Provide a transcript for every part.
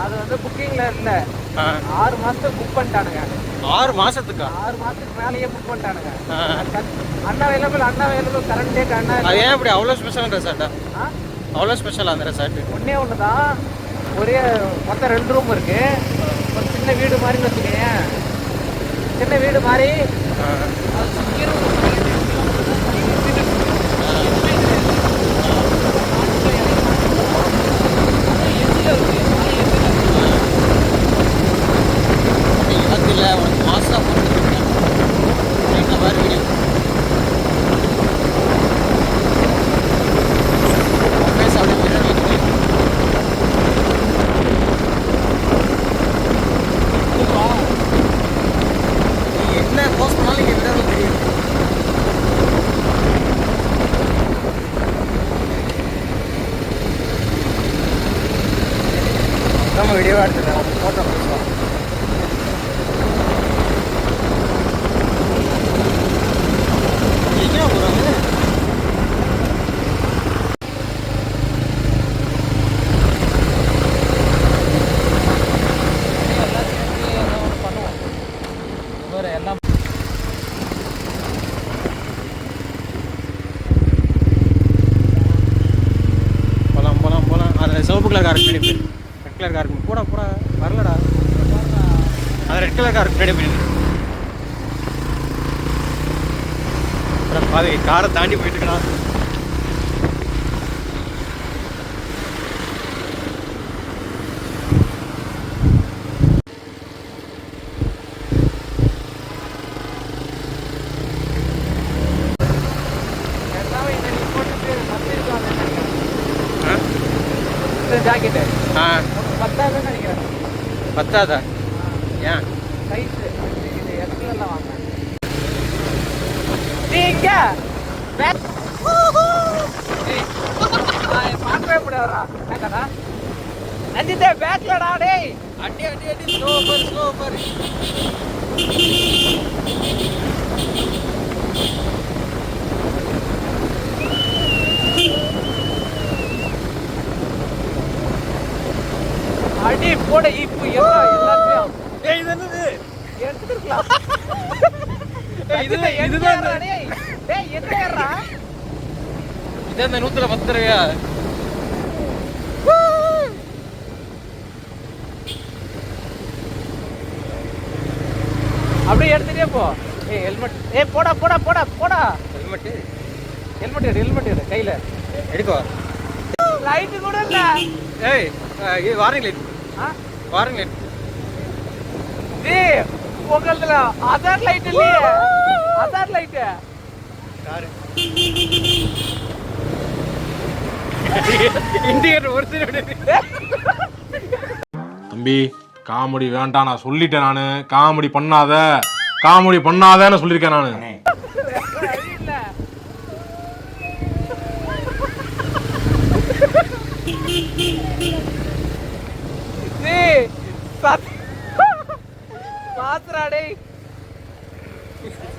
அது வந்து புக்கிங்ல இல்ல. 6 மாசத்துக்கு புக் பண்ணிட்டானுங்க. 6 மாசத்துக்கா? 6 மாசத்துக்கு மேலேயே புக் பண்ணிட்டானுங்க. அண்ணா அவைலபிள் கரண்ட் டேட் அண்ணா. அது ஏன் இப்படி அவ்வளோ ஸ்பெஷல் ரெசார்ட்டா? அவ்வளோ ஸ்பெஷல் அந்த ரெசார்ட்? ஒண்ணே ஒண்ணுதான், ஒரே மொத்தம் 2 ரூம் இருக்கு. ஒரு சின்ன வீடு மாதிரி வச்சுக்கோங்க, சின்ன வீடு மாதிரி. வீடியோ எடுத்துட்டேன், ஃபோட்டோ பேசுவோம். எங்கே போகிறாங்க? பண்ணுவோம் வேறு எல்லாம். போகலாம். அதில் சிவப்பு கலர் கார் பின்னாடி போய், ரெட் கலர் கார் போடா வரலடா. அது ரெட் கலர் கார் பின்னாடி போய் பாதி காரை தாண்டி போயிட்டு இருக்கலாம். ஜாக்கெட்டு பத்தாதுன்னு நினைக்கிறேன். பத்தாதா? ஏன் சைஸ் இது எல்லாம் வாங்க. நீங்க மாற்றவே முடியாதா? நஞ்சித்தே பேக்லடா டேய். அடி ஸ்லோவர். அடி போட இப்போ எல்லாத்தையும். ஏய் இது என்னது? எடுத்துக்கலாம். இதுதான் டேய். டேய் என்னடா? இத இந்த 110 ரூபாயா? அப்படியே எடுத்துட்டே போ. ஏய் ஹெல்மெட். ஏய் போடா. ஹெல்மெட் எடு கையில. எடுக்கோ. லைட் கூட இல்ல. ஏய் இது வார்னிங் லைட். Warning light. டேய் உங்களதுல அதர் லைட் இல்லையே. அதர் லைட் கார் இண்டிகேட்டர் ஒருத்தர். தம்பி காமெடி வேண்டாம், நான் சொல்லிட்டேன். நானு காமெடி பண்ணாதன்னு சொல்லியிருக்கேன் நானு.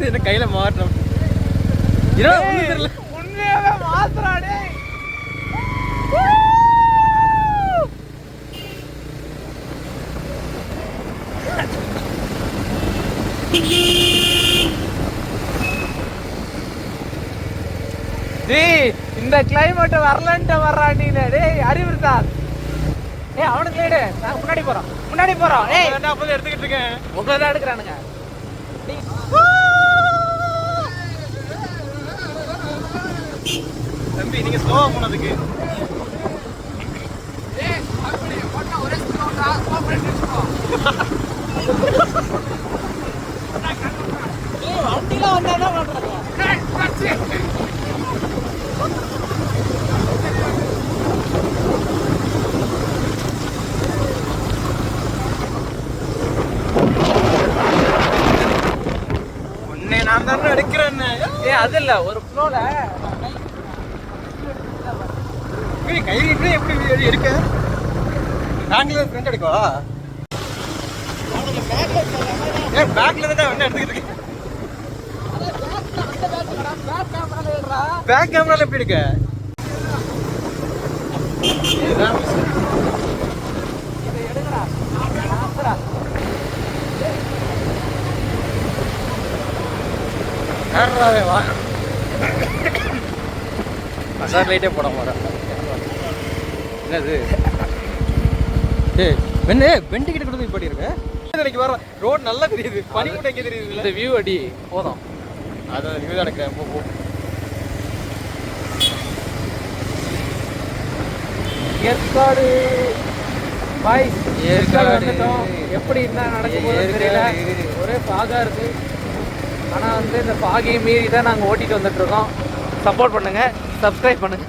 என்ன கையில மாட்டோம் உண்மையாவே மாத்துறாடே. இந்த கிளைமேட் வரலன்ட்டு வர்றான். டேய் அறிவுறுத்தால். ஏய் அவனுக்கு லேடு, நாங்க முன்னாடி போறோம். ஏய் எடுத்துக்கிட்டு இருக்கேன். உங்களை தான் எடுக்கிறானுங்க. தம்பி நீங்க ஸ்லோவா போனதுக்கு வண்டிலாம் வந்தா என்ன பண்றாங்க? உன்னை நான் தான் எடுக்கிறேன். அது இல்ல ஒரு ஃப்ளோல கையில் எப்படி எடுக்க? பேக்ல ஃப்ரண்ட் எடுக்கவா? பேக்ல தான் என்ன எடுத்துக்கிட்டு இருக்கேன். பேக் கேமரால எப்படி எடுக்க? யாராவே வா அசார் லைட்டே போட மாட்டேன். என்னது வெண்ணே வெண்டி கிட்ட கொடுத்து இப்படி இருக்கு. எனக்கு வர ரோட் நல்லா தெரியுது, பனி கூட எங்கே தெரியுது. இந்த வியூ அடி போதும், அதான் வியூ தான் எடுக்கிறேன். போ ஏற்காடு பாய், ஏற்காடு வந்துட்டோம். எப்படி என்ன நடக்க போகுதுன்னு தெரியல, ஒரே ஃபாகா இருக்கு. ஆனால் வந்து இந்த ஃபாகையை மீறி தான் நாங்கள் ஓட்டிட்டு வந்துட்டு இருக்கோம். சப்போர்ட் பண்ணுங்க, சப்ஸ்கிரைப் பண்ணுங்க.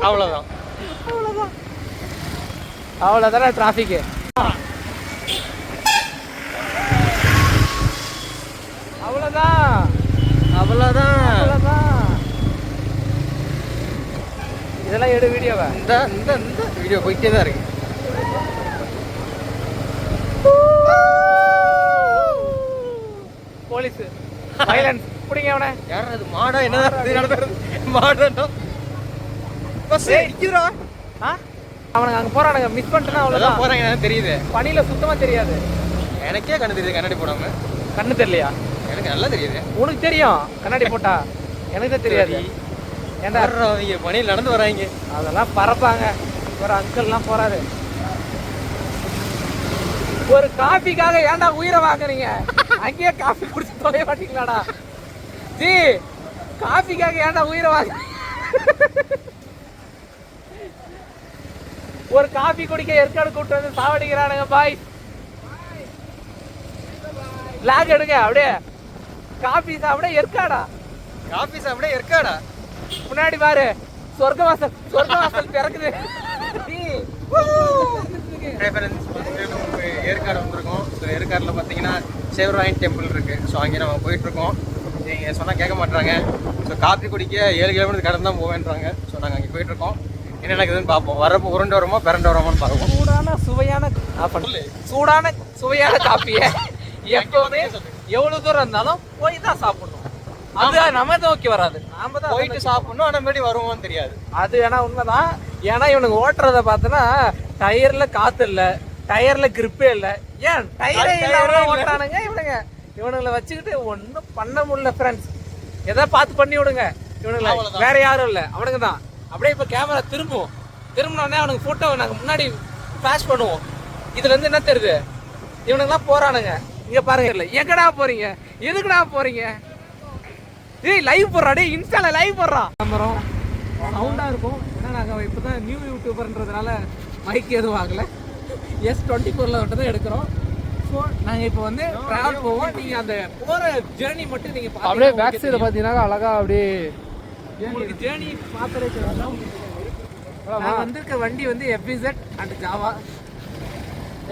அவ்வளோதான் அவ்வளோதான் அவ்வளோதானே டிராஃபிக்கு. அவ்வளோதான் அவ்வளோதான் அவ்வளோதான். இதெல்லாம் எடு வீடியோவை. இந்த இந்த இந்த வீடியோ போயிட்டே தான் இருக்கு. போலீஸ் சைலன்ஸ் பிடிங்க அவனை. யார் அது? மாடா? என்னதான் இது நடந்துறது? மாடா பஸ் நிக்குதுடா. அவனுக்கு அங்கே போறானுங்க, மிஸ் பண்ணிட்டேன்னா அவ்வளோதான். போறாங்க, எனக்கு தெரியுது. பனியில் சுத்தமாக தெரியாது. எனக்கே கண்ணு தெரியுது கண்ணாடி போடாம. கண்ணு தெரியலையா? எனக்கு நல்லா தெரியுது. உனக்கு தெரியும் கண்ணாடி போட்டா, எனக்கு தான் தெரியாது. ஏன்டா அவங்க பனியில் நடந்து வராங்க. அதெல்லாம் பறப்பாங்க. ஒரு அங்கிள்லாம் போறாரு. ஒரு காஃபிக்காக ஏன்டா உயிரை வாங்குறீங்க? அங்கேயே காஃபி குடிச்சு தொலைய மாட்டீங்களாடா? ஜி, காஃபிக்காக ஏன்டா உயிரை வாங்க? ஒரு காஃபி குடிக்க ஏற்காடு கூப்பிட்டு வந்து சாவடிக்கிறானுங்க பாய். லாக் எடுங்க அப்படியே. காஃபி சாப்பிட ஏற்காடா? காஃபி சாப்பிட ஏற்காடா? முன்னாடி பாரு, சொர்க்கவாசல் சொர்க்கவாசல் திறக்குது. ஏற்காடு வந்திருக்கோம். ஸோ ஏற்காடில் பார்த்தீங்கன்னா சேவராயன் டெம்பிள் இருக்கு. ஸோ அங்கே நம்ம போயிட்டு இருக்கோம். நீங்கள் சொன்னால் கேட்க மாட்டாங்க. ஸோ காஃபி குடிக்க 7 கிலோமீட்டர் கடந்து தான் போவேன்றாங்க. ஸோ நாங்கள் அங்கே போயிட்டு இருக்கோம். என்ன நடக்குதுன்னு பார்ப்போம். வரப்போ உருண்டு வருமா பிறண்டு வருமான்னு பார்ப்போம். சூடான சுவையான காப்பியை எப்பவுமே எவ்வளவு தூரம் இருந்தாலும் போய் தான் சாப்பிடணும். அது நம்ம நோக்கி வராது, நாம தான் போயிட்டு சாப்பிடணும். ஆனால் மறுபடியும் வருவோம்னு தெரியாது. அது வேணா உண்மைதான். ஏன்னா இவனுக்கு ஓட்டுறத பார்த்தோன்னா டயர்ல காத்து இல்ல, டயர்ல கிரிப்பே இல்ல. ஏன் டயரே இல்லாம ஓட்டானுங்க இவனுங்க. இவனுங்களை வச்சுக்கிட்டு ஒன்றும் பண்ண முடியல ஃப்ரெண்ட்ஸ். எதாவது பார்த்து பண்ணி விடுங்க இவனுங்களை. வேற யாரும் இல்லை, அவனுங்க தான். அப்படியே இப்போ கேமரா திரும்பினோடனே அவனுக்கு ஃபோட்டோ நாங்கள் முன்னாடி ஃபிளாஷ் பண்ணுவோம். இதுல இருந்து என்ன தெரியுது, இவனுங்கெல்லாம் போறானுங்க. இங்க பாருங்க, இல்லை எங்கடா போறீங்க, எதுக்குடா போறீங்க? ஏய் லைவ் போடுறா, டேய் இன்ஸ்டால லைவ் போடுறா. கேமரா சவுண்டா இருக்கும். ஏன்னா நாங்கள் இப்போ தான் நியூ யூடியூபர்ன்றதுனால மைக் எதுவும் ஆகலை. S24ல மட்டும் தான் எடுக்கிறோம். ஸோ நாங்கள் இப்போ வந்து ட்ராவல் போவோம். நீங்கள் அந்த போகிற ஜேர்னி மட்டும் நீங்கள் அப்படியே பேக் சைடில் பார்த்தீங்கன்னா அழகாக அப்படியே உங்களுக்கு ஜேர்னி பார்த்துட்டே சொல்லலாம். நான் வந்திருக்க வண்டி வந்து FZ அண்ட் ஜாவா.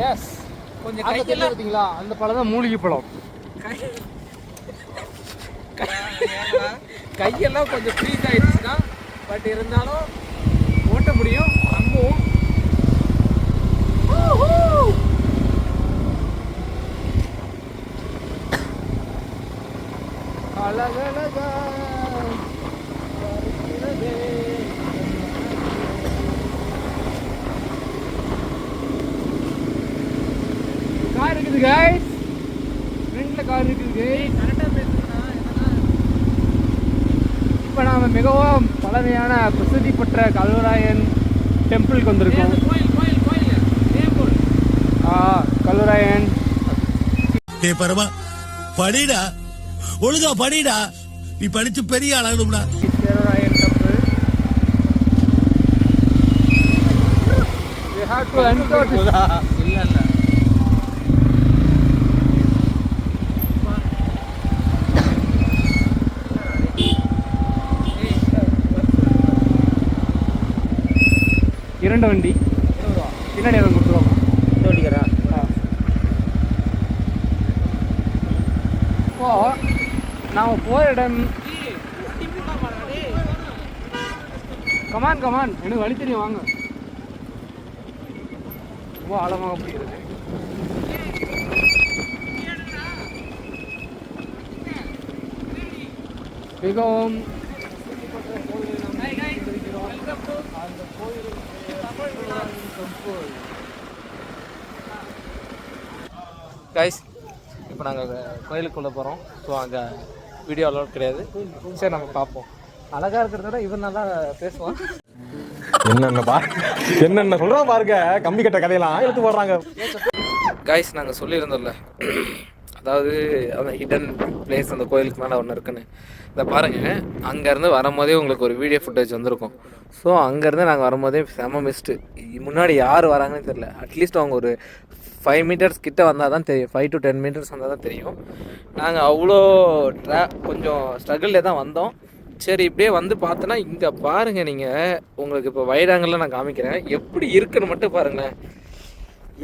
எஸ், கொஞ்சம் கையெல்லாம் பார்த்தீங்களா, அந்த பழம் தான் மூலிகை பழம். கையெல்லாம் கொஞ்சம் ஃப்ரீஸ் ஆயிடுச்சு தான். பட் இருந்தாலும் ஓட்ட முடியும். நம்புவோம். அழகழகா கார் இருக்குது கைஸ், ஃப்ரண்ட்ல கார் இருக்குது. கரெக்டாக பேசுறேன்னா இப்போ நாம் மிகவும் பழமையான பிரசித்தி பெற்ற கல்வராயன் டெம்பிளுக்கு வந்திருக்கோம். கல்வராயன் பரமா படிடா, ஒழுங்கா படிடா, நீ படிச்சு பெரிய ஆளாகணும்டா. Kalvarayan temple. We have to enter this. இல்ல இரண்டு வண்டி பின்னாடி அதை கொடுத்துருவோம். இந்த வண்டிக்கிறா. இப்போ நாம் போகிற இடம் கமான் எனக்கு வழி தெரியும், வாங்க. ரொம்ப ஆழமாக பிடிக்கிறது. மிகவும் கைஸ் இப்போ நாங்கள் கோயிலுக்குள்ளே போகிறோம். ஸோ அங்கே வீடியோ அலோட் கிடையாது. சரி நம்ம பார்ப்போம். அழகாக இருக்கிறத விட இவன் நல்லா பேசுவான். என்னென்ன சொல்றான் பாருங்க, கம்பி கட்ட கதையெல்லாம் எடுத்து போடுறாங்க. கைஸ் நாங்கள் சொல்லியிருந்தோம்ல, அதாவது அந்த ஹிடன் பிளேஸ் அந்த கோயிலுக்கு மேலே ஒன்று இருக்குன்னு. இதை பாருங்கள், அங்கேருந்து வரும்போதே உங்களுக்கு ஒரு வீடியோ ஃபுட்டேஜ் வந்திருக்கும். ஸோ அங்கேருந்து நாங்கள் வரும்போதே செம மிஸ்ட்டு. முன்னாடி யார் வராங்கன்னு தெரில. அட்லீஸ்ட் அவங்க ஒரு 5 மீட்டர்ஸ் கிட்ட வந்தால் தான் தெரியும். 5 to 10 மீட்டர்ஸ் வந்தால் தான் தெரியும். நாங்கள் அவ்வளோ கொஞ்சம் ஸ்ட்ரகிளில் தான் வந்தோம். சரி இப்படியே வந்து பார்த்தோன்னா இங்கே பாருங்கள், நீங்கள் உங்களுக்கு இப்போ வைடாங்கல்ல நான் காமிக்கிறேன். எப்படி இருக்குன்னு மட்டும் பாருங்களேன்.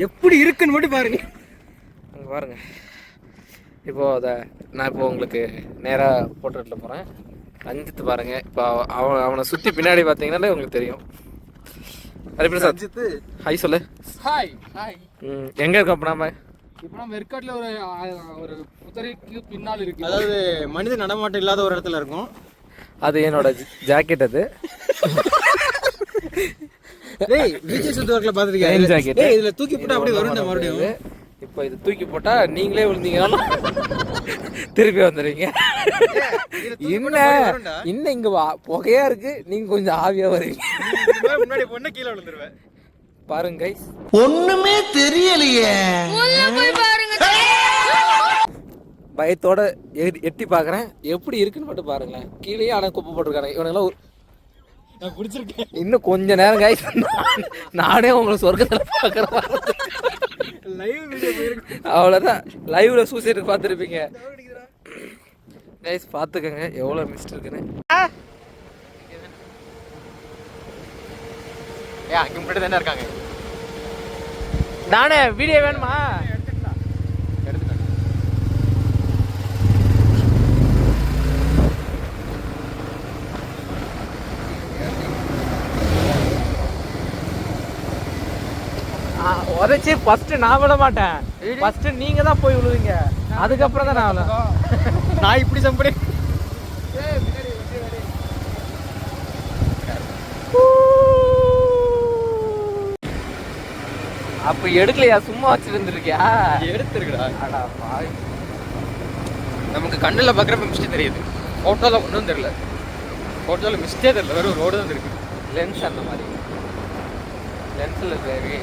எப்படி இருக்குன்னு மட்டும் பாருங்கள். அங்கே பாருங்கள். இப்போது நான் இப்போ உங்களுக்கு நேராக போட்டுட்டு போகிறேன். ரஞ்சித்து பாருங்கள். இப்போ அவனை சுற்றி பின்னாடி பார்த்தீங்கன்னாலே உங்களுக்கு தெரியும். ஹரிபிரசாத் ஹாய் சொல்லு. Hi hi. எங்கே இருக்கோம் இப்போ நாம? இப்போ நம்ம ஏற்காட்டில் ஒரு புத்தரைக்கு பின்னால் இருக்கு. அதாவது மனித நடமாட்டம் இல்லாத ஒரு இடத்துல இருக்கும். அது என்னோட ஜாக்கெட். அது டேய் விஜய் சுத்தவர்களை பார்த்துருக்கேன் ஜாக்கெட். டேய் இதில் தூக்கி போட்டால் அப்படியே வரும் மறுபடியும். இப்போ இது தூக்கி போட்டால் நீங்களே விழுந்தீங்கன்னா திருப்பி வந்துடுவீங்க. இன்னும் இங்கே புகையா இருக்கு, நீங்கள் கொஞ்சம் ஆவியாக வருவீங்க. முன்னாடி பொண்ணு கீழே விழுந்துருவேன். பாருங்க கைஸ், ஒண்ணுமே தெரியலையே. பயத்தோட எட்டி பார்க்குறேன். எப்படி இருக்குன்னு மட்டும் பாருங்களேன். கீழே ஆனால் குப்பை போட்டிருக்காங்க இவனுங்களாம். பிடிச்சிருக்கேன். இன்னும் கொஞ்ச நேரம் கைஸ், நானே உங்களை சொர்க்கத்தில் பார்க்குறேன். அவ்வளோதான், லைவ்ல சூசைட் பார்த்துருப்பீங்க கைஸ். பார்த்துக்கங்க எவ்வளோ மிஸ்ட் இருக்குன்னு. அங்கே முன்னாடி தானே இருக்காங்க. நானே வீடியோ வேணுமா? உதச்சி ஃபர்ஸ்ட் நான் விட மாட்டேன். ஃபர்ஸ்ட் நீங்க தான் போய் விழுவீங்க, அதுக்கப்புறம் தான் நான் விழுவேன். நான் இப்படி சம்படி. அப்ப எடுக்கலையா, சும்மா வச்சிருந்துருக்கியா? எடுத்துருக்கடா. அடா பாய். நமக்கு கண்ணில் பார்க்குறப்ப மிஸ்டே தெரியுது, ஃபோட்டோவில் ஒன்றும் தெரியல. ஃபோட்டோவில் மிஸ்டே தெரியல, வெறும் ரோடு தான் இருக்குது. லென்ஸ் அந்த மாதிரி லென்ஸில் தேவை.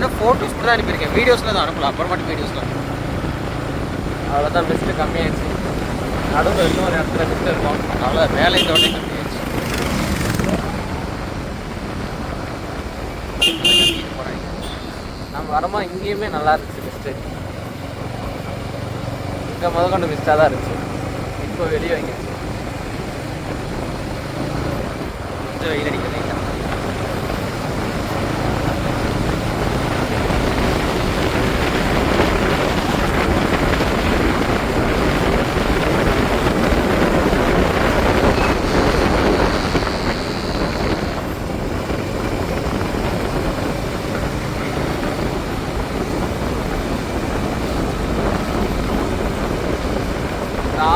நான் ஃபோட்டோஸ் மட்டும் தான் அனுப்பியிருக்கேன், வீடியோஸில் தான் அனுப்பலாம். அப்புறமாட்டு வீடியோஸில் அவ்வளோதான், பெஸ்ட்டு கம்மியாகிடுச்சு. நடுவில் இன்னும் ஒரு இடத்துல பெஸ்ட்டு இருக்கும். அவ்வளோ வேலை தோட்டை கம்மியாச்சு. நம்ம வரமா இங்கேயுமே நல்லா இருந்துச்சு பெஸ்ட்டு. இங்கே முதற்கொண்டு பெஸ்ட்டாக தான் இருந்துச்சு. இப்போ வெளியே வாங்கிடுச்சு. கொஞ்சம் வெயில் அடிக்கிறது.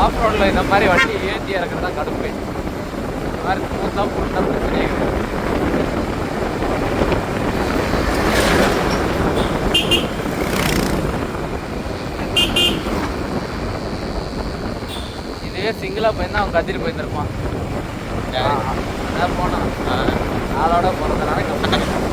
ஆஃப் ரோடில் இந்த மாதிரி வண்டி ஏற்றி இறக்குறது தான் கடுப்பு. இந்த மாதிரி ஸ்மூத்தாக போட்டுனா பிரச்சனையே கிடையாது. இதுவே சிங்கிளாக போயிருந்தா அவன் கத்திட்டு போயிருந்துருப்பான். அதான் போனான், ஆளோட பிறந்தனால கம்மி.